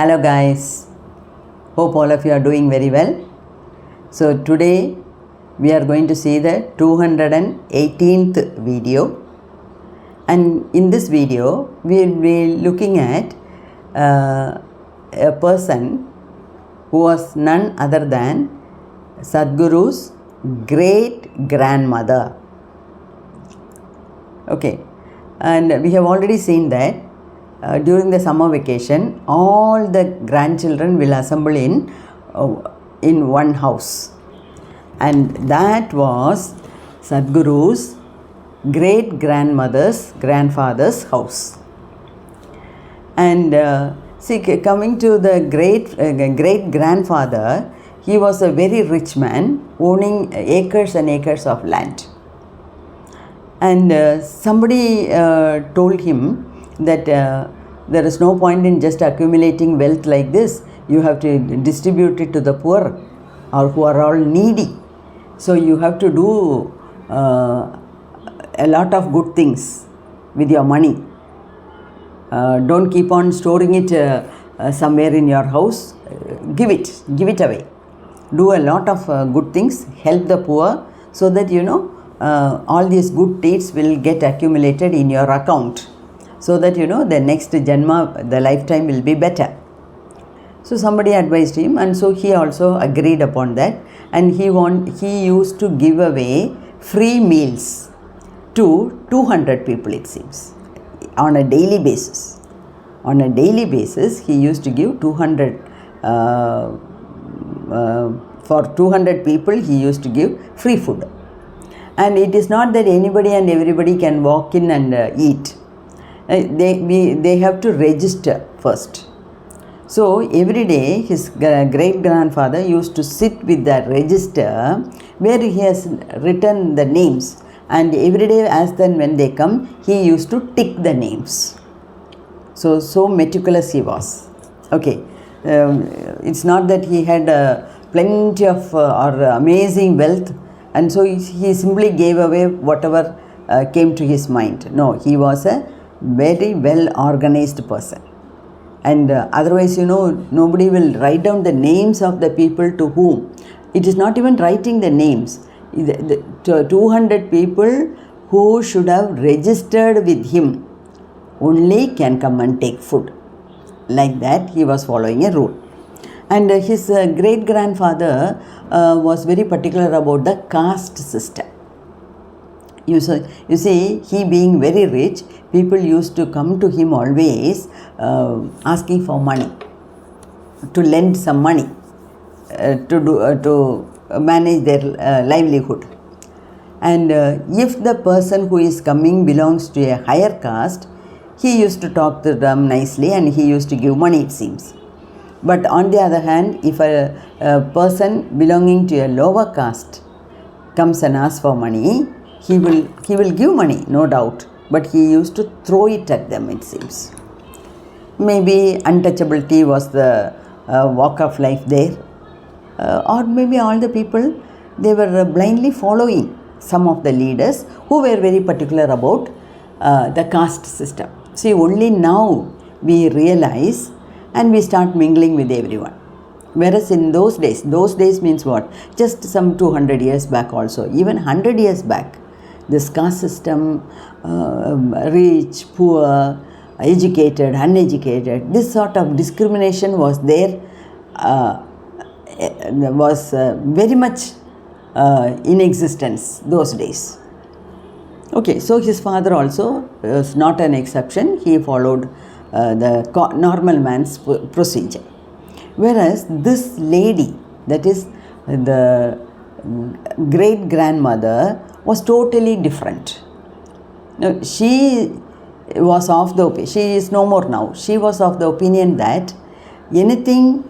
Hello guys, hope all of you are doing very well. So today we are going to see the 218th video, and in this video we will be looking at a person who was none other than Sadhguru's great grandmother. Okay, and we have already seen that during the summer vacation, all the grandchildren will assemble in one house, and that was Sadhguru's great grandfather's house. And coming to the great grandfather, he was a very rich man owning acres and acres of land. And somebody told him that there is no point in just accumulating wealth like this. You have to distribute it to the poor or who are all needy. So you have to do a lot of good things with your money. Don't keep on storing it somewhere in your house. Give it away. Do a lot of good things. Help the poor, so that all these good deeds will get accumulated in your account, so that the next janma, the lifetime will be better. So somebody advised him, and so he also agreed upon that, and he used to give away free meals to 200 people, it seems, on a daily basis. On a daily basis, he used to give 200 for 200 people. He used to give free food. And it is not that anybody and everybody can walk in and eat. They have to register first. So every day his great grandfather used to sit with the register where he has written the names, and every day as then when they come, he used to tick the names. So meticulous he was. Okay, it's not that he had plenty of or amazing wealth, and so he simply gave away whatever came to his mind. No, he was a very well organized person. And otherwise, nobody will write down the names of the people to whom. It is not even writing the names. The 200 people who should have registered with him only can come and take food. Like that, he was following a rule. And his great grandfather was very particular about the caste system. You see, he being very rich, people used to come to him always asking for money, to lend some money to manage their livelihood. And if the person who is coming belongs to a higher caste, he used to talk to them nicely and he used to give money, it seems. But on the other hand, if a person belonging to a lower caste comes and asks for money, he will give money, no doubt, but he used to throw it at them, it seems. Maybe untouchability was the walk of life there, or maybe all the people, they were blindly following some of the leaders who were very particular about the caste system. See, only now we realize and we start mingling with everyone. Whereas in those days means what? Just some 200 years back also, even 100 years back, this caste system, rich, poor, educated, uneducated, this sort of discrimination was there, was very much in existence those days. Okay, so his father also was not an exception. He followed the normal man's procedure. Whereas this lady, that is the great grandmother, was totally different. Now, she was of the opinion, she is no more now, she was of the opinion that anything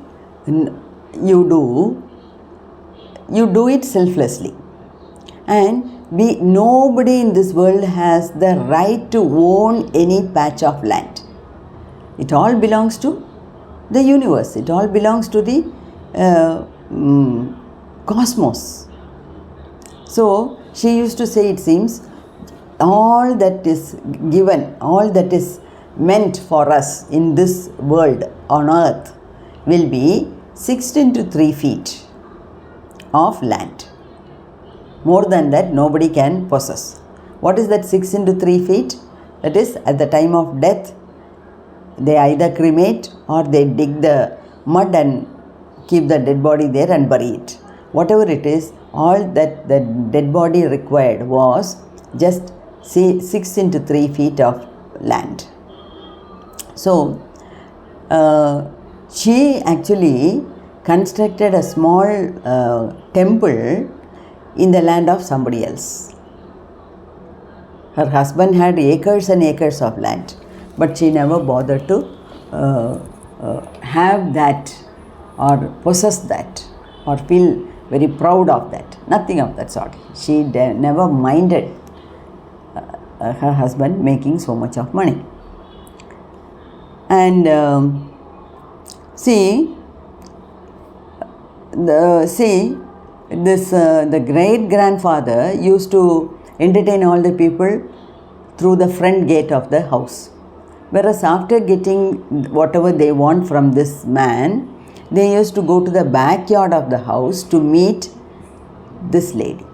you do it selflessly. And nobody in this world has the right to own any patch of land. It all belongs to the universe. It all belongs to the cosmos. So she used to say, it seems, all that is given, all that is meant for us in this world on earth will be 6 into 3 feet of land. More than that, nobody can possess. What is that 6 into 3 feet? That is, at the time of death, they either cremate or they dig the mud and keep the dead body there and bury it. Whatever it is, all that the dead body required was just 6 into 3 feet of land. So, she actually constructed a small temple in the land of somebody else. Her husband had acres and acres of land, but she never bothered to have that or possess that or feel very proud of that. Nothing of that sort. She never minded her husband making so much of money. And the great grandfather used to entertain all the people through the front gate of the house. Whereas after getting whatever they want from this man, they used to go to the backyard of the house to meet this lady.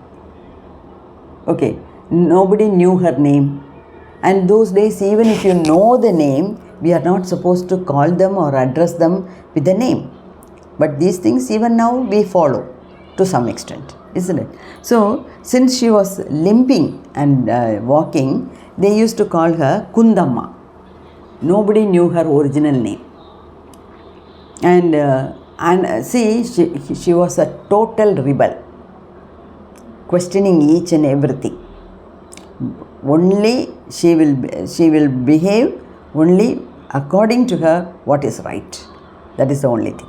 Okay, nobody knew her name. And those days, even if you know the name, we are not supposed to call them or address them with the name. But these things even now we follow to some extent, isn't it? So, since she was limping and walking, they used to call her Kundamma. Nobody knew her original name. And she was a total rebel, questioning each and everything. Only she will behave only according to her what is right. That is the only thing.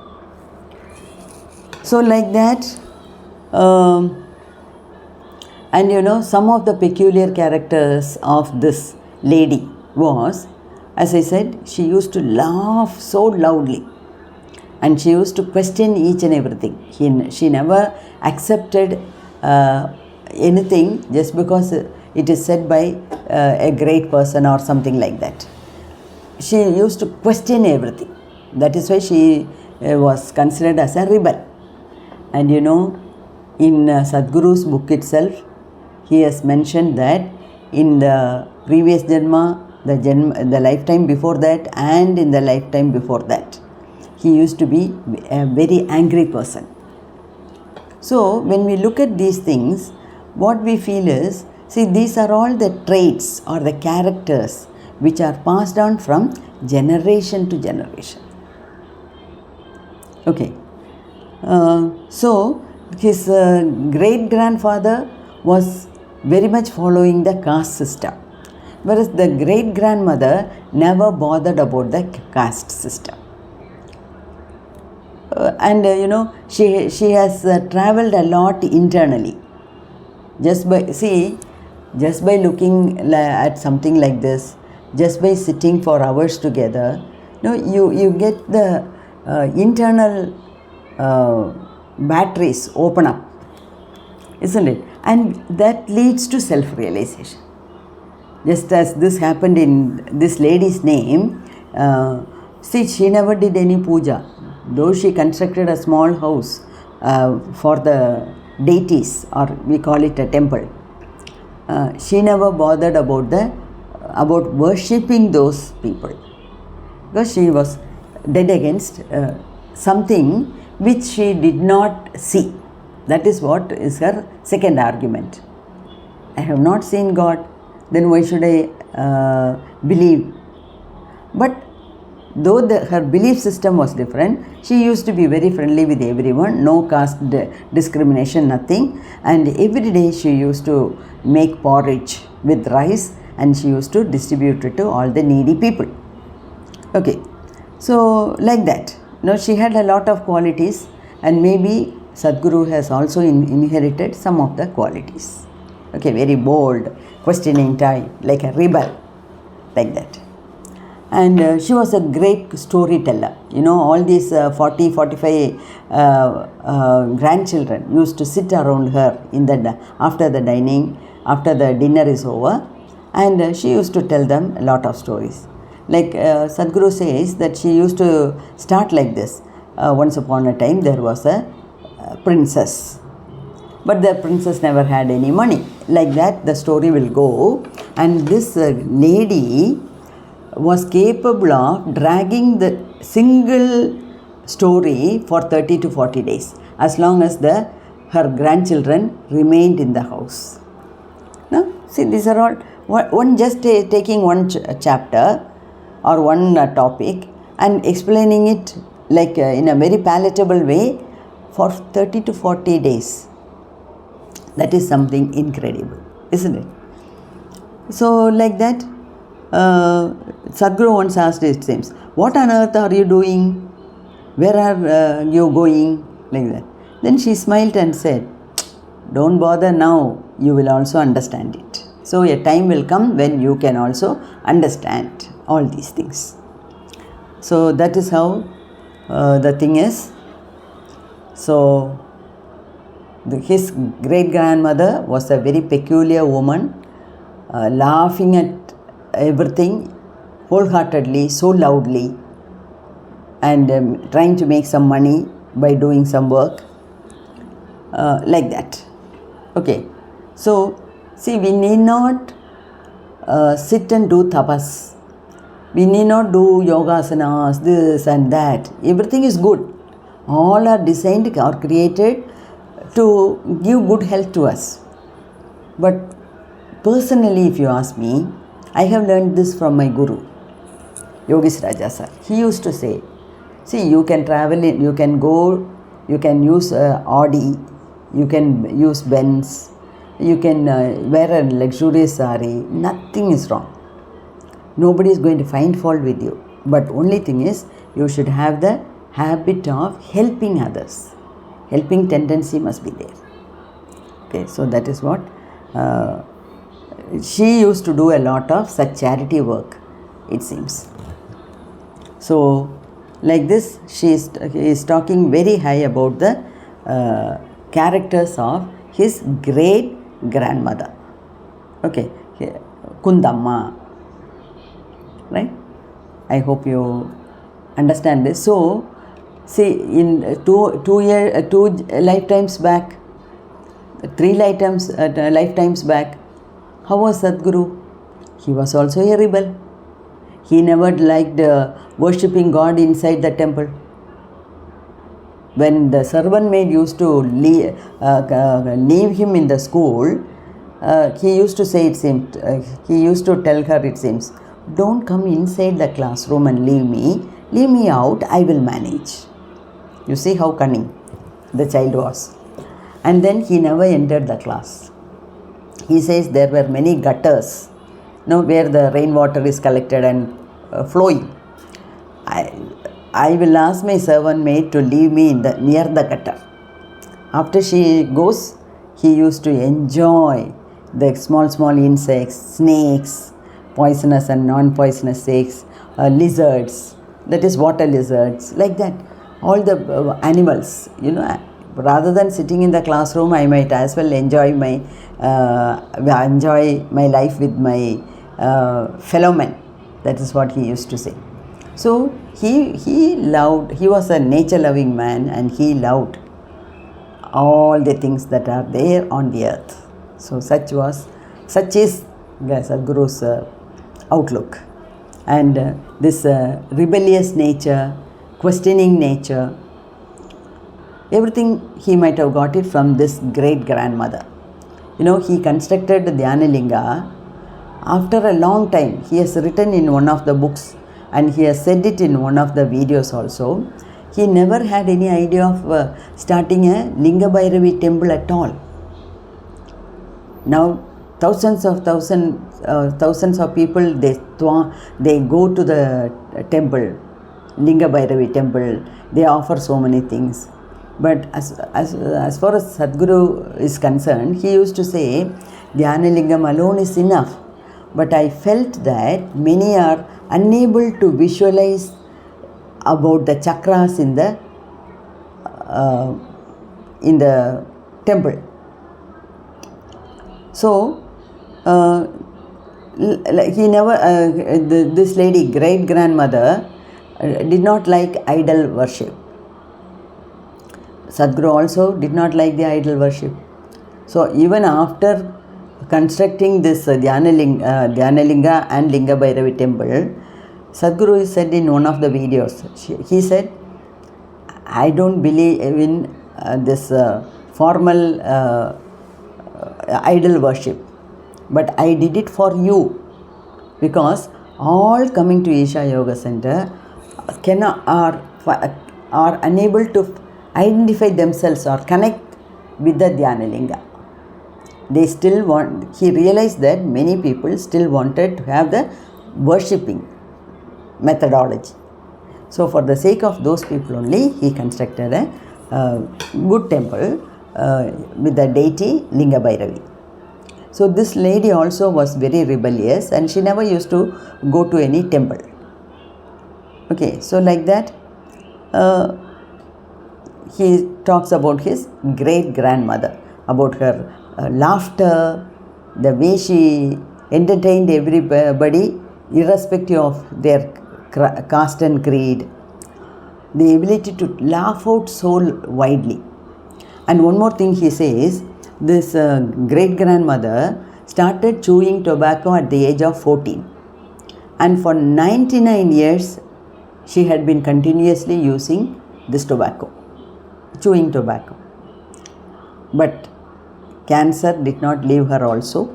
So like that, and you know, some of the peculiar characters of this lady was, as I said, she used to laugh so loudly and she used to question each and everything. She never accepted anything just because it is said by a great person or something like that. She used to question everything. That is why she was considered as a rebel. And you know, in Sadhguru's book itself, he has mentioned that in the previous Janma, the lifetime before that, and in the lifetime before that, he used to be a very angry person. So, when we look at these things, what we feel is, see, these are all the traits or the characters which are passed on from generation to generation. Okay. So, his great grandfather was very much following the caste system, whereas the great grandmother never bothered about the caste system. And you know, she has traveled a lot internally. Just by looking at something like this, just by sitting for hours together, you get the internal batteries open up, isn't it? And that leads to self-realization. Just as this happened in this lady's name, she never did any puja. Though she constructed a small house for the deities, or we call it a temple, she never bothered about worshipping those people, because she was dead against something which she did not see. That is what is her second argument. I have not seen God, then why should I believe? But though her belief system was different, she used to be very friendly with everyone, no caste discrimination, nothing. And every day she used to make porridge with rice and she used to distribute it to all the needy people. Okay, so like that. She had a lot of qualities, and maybe Sadhguru has also inherited some of the qualities. Okay, very bold, questioning type, like a rebel, like that. And she was a great storyteller. All these 40, 45 grandchildren used to sit around her after the dinner is over, and she used to tell them a lot of stories. Like Sadhguru says that she used to start like this. once upon a time there was a princess, but the princess never had any money. Like that the story will go, and this lady was capable of dragging the single story for 30 to 40 days, as long as her grandchildren remained in the house. Now, see, these are all one just taking one chapter or one topic and explaining it like in a very palatable way for 30 to 40 days. That is something incredible, isn't it? So, like that, Sadhguru once asked his teams, "What on earth are you doing? Where are you going?" Like that. Then she smiled and said, "Don't bother now, you will also understand it. So a time will come when you can also understand all these things." So that is how the thing is. So his great grandmother was a very peculiar woman, laughing at everything wholeheartedly, so loudly, and trying to make some money by doing some work, like that. Okay, so see, we need not sit and do tapas. We need not do yoga asanas, this and that. Everything is good. All are designed or created to give good health to us. But personally, if you ask me, I have learned this from my guru, Yogis Raja sir. He used to say, see, you can travel, you can go, you can use Audi, you can use Benz, you can wear a luxurious sari, nothing is wrong. Nobody is going to find fault with you. But only thing is, you should have the habit of helping others. Helping tendency must be there. Okay, so that is what she used to do, a lot of such charity work, it seems. So like this, she is talking very high about the characters of his great grandmother. Okay, Kundamma, right? I hope you understand this. So see, in two lifetimes back, 3 lifetimes back, how was Sadhguru? He was also a rebel. He never liked worshipping God inside the temple. When the servant maid used to leave him in the school, he used to say, it seems, he used to tell her, it seems, "Don't come inside the classroom and leave me out, I will manage." You see how cunning the child was. And then he never entered the class. He says there were many gutters, where the rainwater is collected and flowing. I will ask my servant maid to leave me near the gutter. After she goes, he used to enjoy the small insects, snakes, poisonous and non-poisonous snakes, lizards, that is water lizards, like that. All the animals, rather than sitting in the classroom, I might as well enjoy my life with my fellow men. That is what he used to say. So he was a nature-loving man, and he loved all the things that are there on the earth. So such is Sadhguru's outlook. And this rebellious nature, questioning nature, everything he might have got it from this great grandmother. He constructed Dhyanalinga after a long time. He has written in one of the books, and he has said it in one of the videos also. He never had any idea of starting a Linga Bhairavi temple at all. Now thousands of people, they go to the temple, Linga Bhairavi temple. They offer so many things. But as far as Sadhguru is concerned, he used to say, Dhyanalingam alone is enough. But I felt that many are unable to visualize about the chakras in the temple. So he never, this lady, great grandmother, did not like idol worship. Sadhguru also did not like the idol worship. So even after constructing this Dhyanalinga and Linga Bhairavi temple, Sadhguru said in one of the videos, he said, I don't believe in this formal idol worship, but I did it for you, because all coming to Isha Yoga Center are unable to identify themselves or connect with the Dhyanalinga. They still want, he realized that many people still wanted to have the worshipping methodology. So for the sake of those people only, he constructed a good temple with the deity Linga Bhairavi. So this lady also was very rebellious and she never used to go to any temple. Okay, so like that, he talks about his great grandmother, about her laughter, the way she entertained everybody irrespective of their caste and creed, the ability to laugh out so widely. And one more thing he says, this great grandmother started chewing tobacco at the age of 14, and for 99 years she had been continuously using this tobacco, chewing tobacco. But cancer did not leave her also.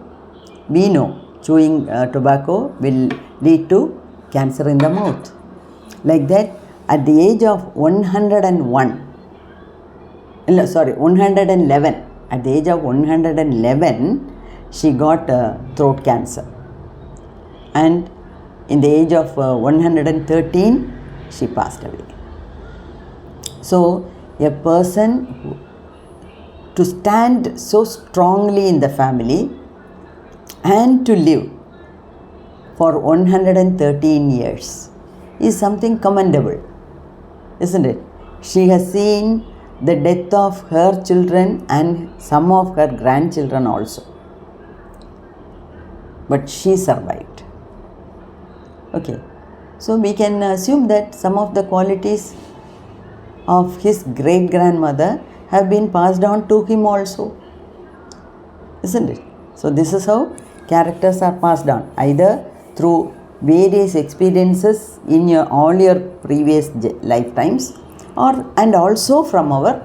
We know chewing tobacco will lead to cancer in the mouth. Like that, at the age of 111, at the age of 111, she got throat cancer. And in the age of 113, she passed away. So, a person to stand so strongly in the family and to live for 113 years is something commendable, isn't it? She has seen the death of her children and some of her grandchildren also, but she survived. Okay, so we can assume that some of the qualities of his great grandmother have been passed on to him also, isn't it? So this is how characters are passed on, either through various experiences in all your previous lifetimes, and also from our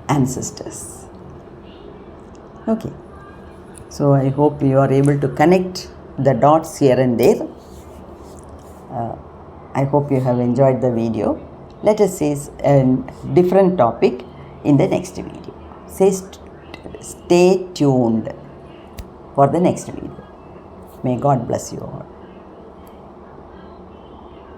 ancestors. Okay, so I hope you are able to connect the dots here and there. I hope you have enjoyed the video. Let us see a different topic in the next video. Stay tuned for the next video. May God bless you all.